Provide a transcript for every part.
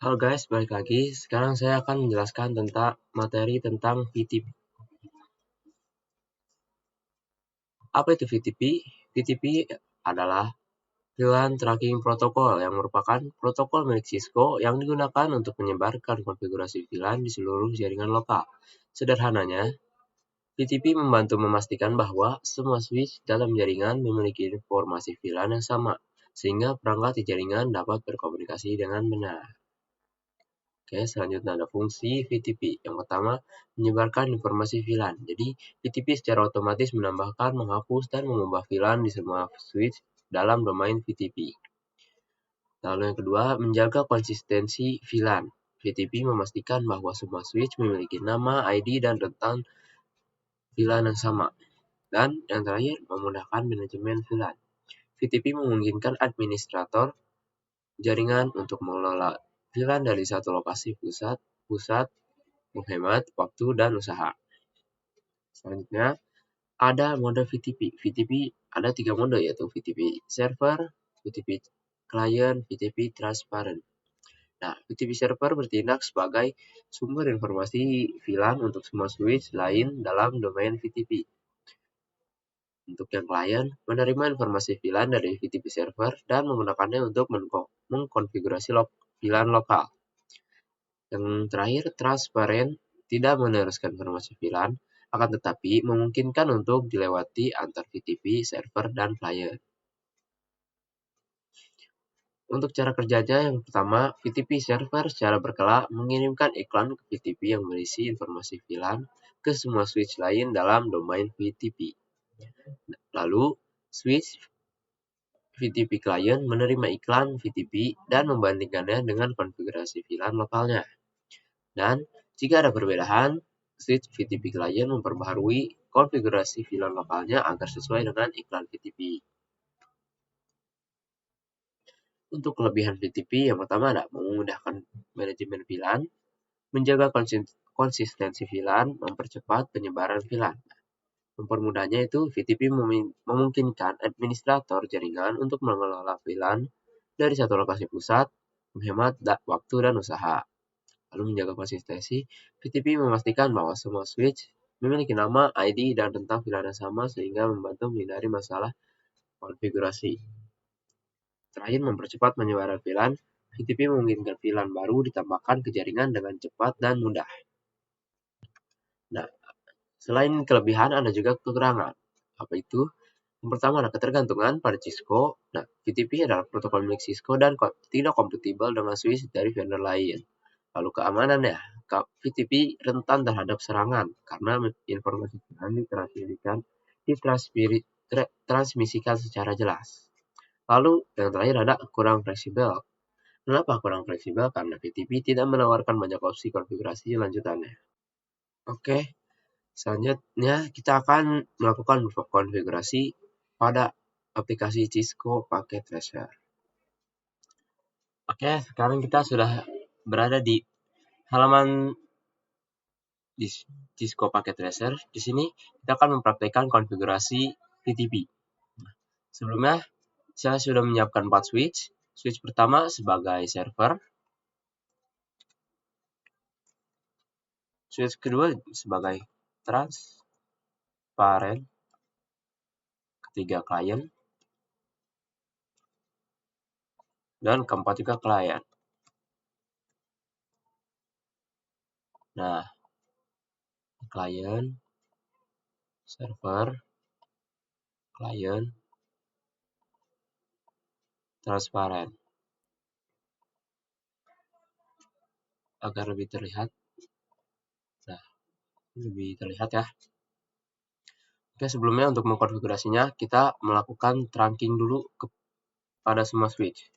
Halo guys, balik lagi. Sekarang saya akan menjelaskan tentang materi tentang VTP. Apa itu VTP? VTP adalah VLAN Tracking Protocol yang merupakan protokol milik Cisco yang digunakan untuk menyebarkan konfigurasi VLAN di seluruh jaringan lokal. Sederhananya, VTP membantu memastikan bahwa semua switch dalam jaringan memiliki informasi VLAN yang sama, sehingga perangkat di jaringan dapat berkomunikasi dengan benar. Oke, selanjutnya ada fungsi VTP. Yang pertama, menyebarkan informasi VLAN. Jadi, VTP secara otomatis menambahkan, menghapus, dan mengubah VLAN di semua switch dalam domain VTP. Lalu yang kedua, menjaga konsistensi VLAN. VTP memastikan bahwa semua switch memiliki nama, ID, dan rentang VLAN yang sama. Dan yang terakhir, memudahkan manajemen VLAN. VTP memungkinkan administrator jaringan untuk mengelola VLAN dari satu lokasi pusat menghemat waktu dan usaha. Selanjutnya, ada mode VTP. VTP ada 3 mode, yaitu VTP server, VTP client, VTP transparent. Nah, VTP server bertindak sebagai sumber informasi VLAN untuk semua switch lain dalam domain VTP. Untuk yang client, menerima informasi VLAN dari VTP server dan menggunakannya untuk mengkonfigurasi VLAN lokal. Yang terakhir, transparent tidak meneruskan informasi VLAN, akan tetapi memungkinkan untuk dilewati antar VTP, server, dan client. Untuk cara kerjanya, yang pertama, VTP server secara berkala mengirimkan iklan ke VTP yang berisi informasi VLAN ke semua switch lain dalam domain VTP. Lalu, switch VTP client menerima iklan VTP dan membandingkannya dengan konfigurasi VLAN lokalnya. Dan jika ada perbedaan, switch VTP client memperbaharui konfigurasi VLAN lokalnya agar sesuai dengan iklan VTP. Untuk kelebihan VTP, yang pertama ada memudahkan manajemen VLAN, menjaga konsistensi VLAN, mempercepat penyebaran VLAN. Mempermudahnya itu, VTP memungkinkan administrator jaringan untuk mengelola VLAN dari satu lokasi pusat, menghemat waktu dan usaha. Lalu menjaga konsistensi, VTP memastikan bahwa semua switch memiliki nama, ID, dan rentang VLAN yang sama sehingga membantu menghindari masalah konfigurasi. Terakhir, mempercepat penyebaran VLAN. VTP memungkinkan VLAN baru ditambahkan ke jaringan dengan cepat dan mudah. Nah, selain kelebihan ada juga kekurangan. Apa itu? Yang pertama ada ketergantungan pada Cisco. Nah, VTP adalah protokol milik Cisco dan tidak kompatibel dengan switch dari vendor lain. Lalu keamanan ya, VTP rentan terhadap serangan karena informasi VLAN ditransmisikan secara jelas. Lalu yang terakhir ada kurang fleksibel. Kenapa kurang fleksibel? Karena VTP tidak menawarkan banyak opsi konfigurasi lanjutannya. Oke, selanjutnya kita akan melakukan konfigurasi pada aplikasi Cisco Packet Tracer. Oke, sekarang kita sudah berada di halaman di Cisco Packet Tracer. Di sini kita akan mempraktikkan konfigurasi VTP. Sebelumnya, saya sudah menyiapkan 4 switch. Switch pertama sebagai server. Switch kedua sebagai transparent. Ketiga client. Dan keempat juga client. Nah, client, server, client, transparent. Agar lebih terlihat. Nah, lebih terlihat ya. Oke, sebelumnya untuk mengkonfigurasinya, kita melakukan trunking dulu kepada semua switch.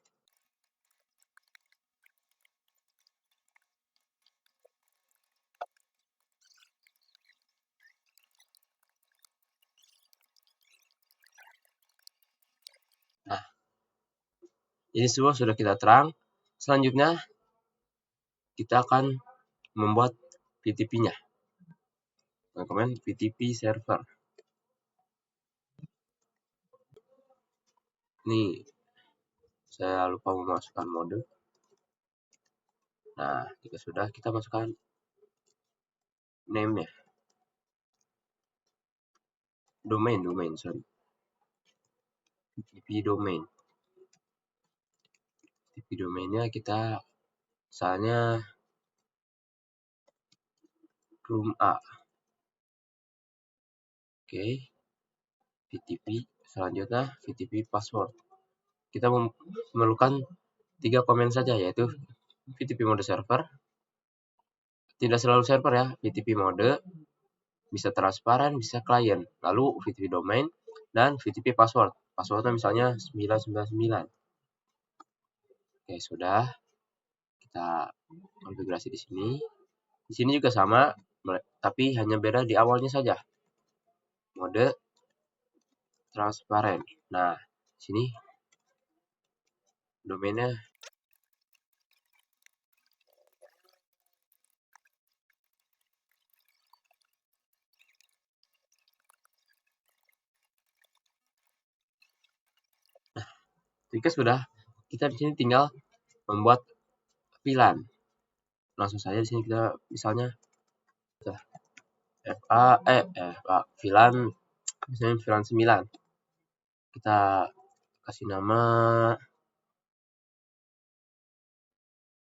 Nah, ini semua sudah kita terang. Selanjutnya, kita akan membuat VTP-nya. Komen VTP server. Ini saya lupa memasukkan mode. Nah, jika sudah, kita masukkan name-nya. Domain, sorry. TP domain. TP domainnya kita misalnya room A. Oke. VTP. Selanjutnya VTP password. Kita memerlukan 3 komen saja, yaitu VTP mode server. Tidak selalu server ya, VTP mode, bisa transparan, bisa client. Lalu VTP domain dan VTP password. Passwordnya misalnya 999. Oke, sudah. Kita konfigurasi di sini. Di sini juga sama, tapi hanya beda di awalnya saja. Mode transparan. Nah, sini domainnya jika sudah, kita di sini tinggal membuat VLAN. Langsung saja di sini kita misalnya VLAN misalnya VLAN 9. Kita kasih nama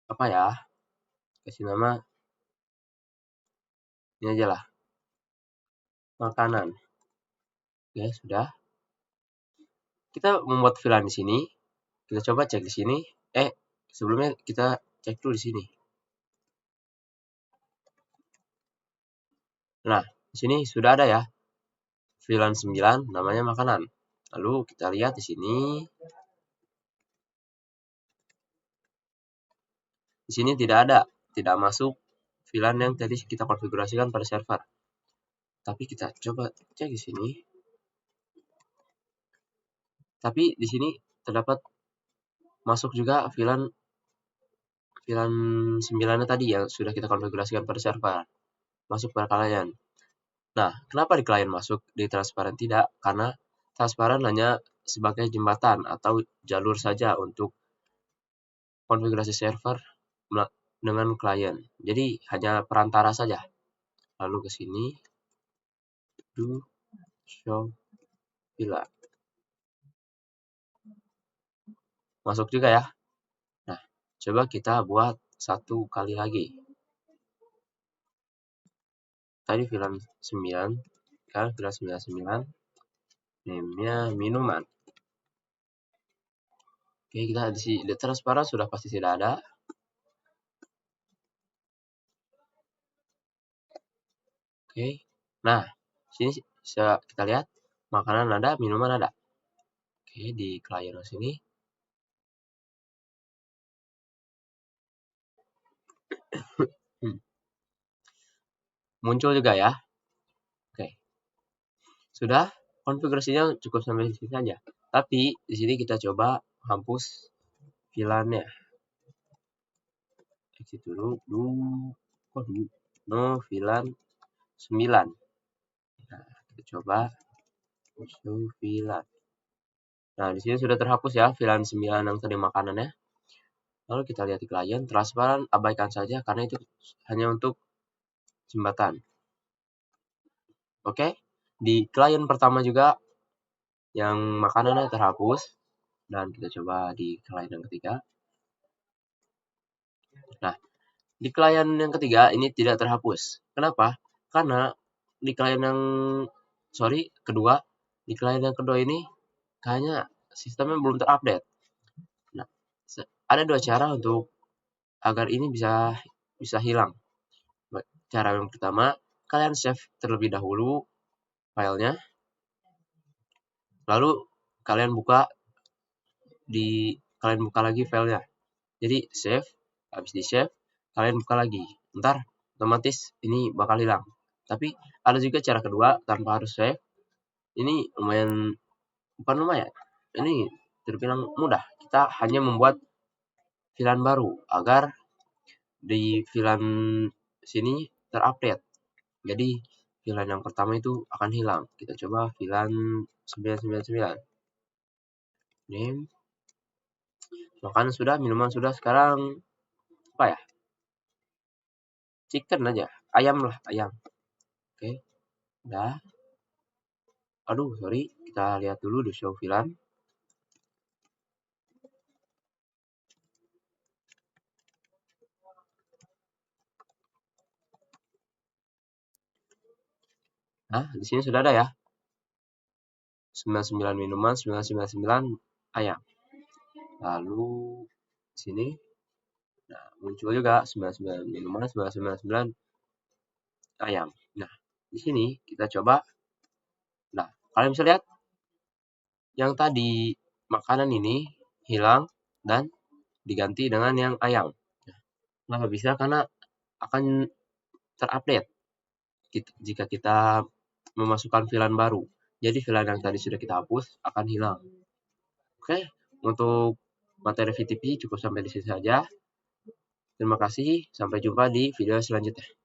apa ya? Kasih nama ini aja lah. Makanan. Oke, sudah. Kita membuat VLAN di sini. Kita coba cek di sini. Sebelumnya kita cek dulu di sini. Nah, di sini sudah ada ya. VLAN 9 namanya makanan. Lalu kita lihat di sini. Di sini tidak masuk VLAN yang tadi kita konfigurasikan pada server. Tapi kita coba cek di sini. Tapi di sini terdapat masuk juga VLAN 9 tadi yang sudah kita konfigurasikan pada server. Masuk pada klien. Nah, kenapa di klien masuk, di transparan tidak? Karena transparan hanya sebagai jembatan atau jalur saja untuk konfigurasi server dengan klien. Jadi hanya perantara saja. Lalu ke sini, do show VLAN. Masuk juga ya. Nah, coba kita buat satu kali lagi. Tadi VLAN 9, sekarang VLAN 99. Name-nya minuman. Oke, kita di sini transparan sudah pasti tidak ada. Oke. Nah, sini bisa kita lihat makanan ada, minuman ada. Oke, di klien sini. Muncul juga ya. Oke. Sudah, konfigurasinya cukup sampai sini saja. Tapi di sini kita coba hapus VLAN-nya. Exit dulu. No VLAN 9. Nah, kita coba show VLAN. Nah, di sini sudah terhapus ya VLAN 9 yang tadi makanannya. Lalu kita lihat di klien, transparan abaikan saja karena itu hanya untuk jembatan. Oke, di klien pertama juga yang makanannya terhapus. Dan kita coba di klien yang ketiga. Nah, di klien yang ketiga ini tidak terhapus. Kenapa? Karena di klien yang kedua, di klien yang kedua ini kayaknya sistemnya belum terupdate. Nah, ada 2 cara untuk agar ini bisa hilang. Cara yang pertama, kalian save terlebih dahulu filenya. Lalu kalian buka lagi filenya. Jadi save, habis di save, kalian buka lagi. Ntar otomatis ini bakal hilang. Tapi ada juga cara kedua tanpa harus save. Ini bukan lumayan. Ini terbilang mudah. Kita hanya membuat VLAN baru agar di VLAN sini terupdate. Jadi VLAN yang pertama itu akan hilang. Kita coba VLAN 999. Name. Makanan sudah, minuman sudah. Sekarang apa ya? chicken aja, ayam lah, ayam. Oke, udah. Aduh, sorry, kita lihat dulu the show VLAN. Nah, di sini sudah ada ya. 99 minuman, 999 ayam. Lalu di sini nah, muncul juga 99 minuman, 999 ayam. Nah, di sini kita coba. Nah, kalian bisa lihat yang tadi makanan ini hilang dan diganti dengan yang ayam. Kenapa bisa? Karena akan terupdate jika kita memasukkan VLAN baru. Jadi VLAN yang tadi sudah kita hapus akan hilang. Oke, untuk materi VTP cukup sampai di sini saja. Terima kasih, sampai jumpa di video selanjutnya.